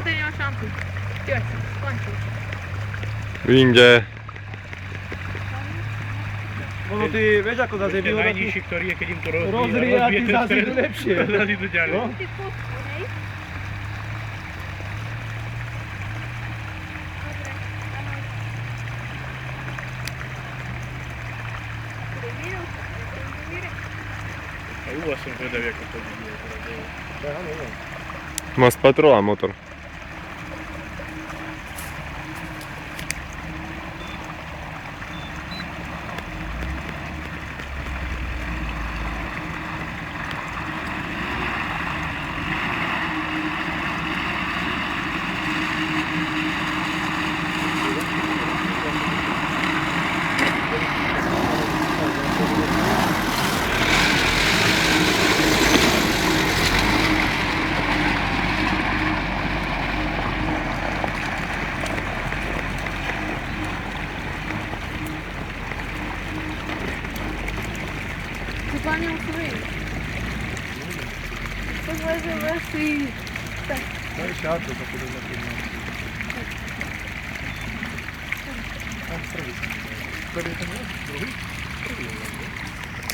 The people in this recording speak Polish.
niestety nie ma szans. Piłek, skończył. Windzie. Воно ти веш ако да се било да ти Najnižší, ktorý je, keď im to rozrije, a ty zase idú lepšie. Zase idú ďalej. No. Ty spokój, hej? A u vás som zvedavý, ako to bude. Ma z patrola motor. Chyba nie muszę wyjść. To weź i... Tak. No i siadł, to pójdę na film. Tam sprawy. Prawie to nie? Drugi?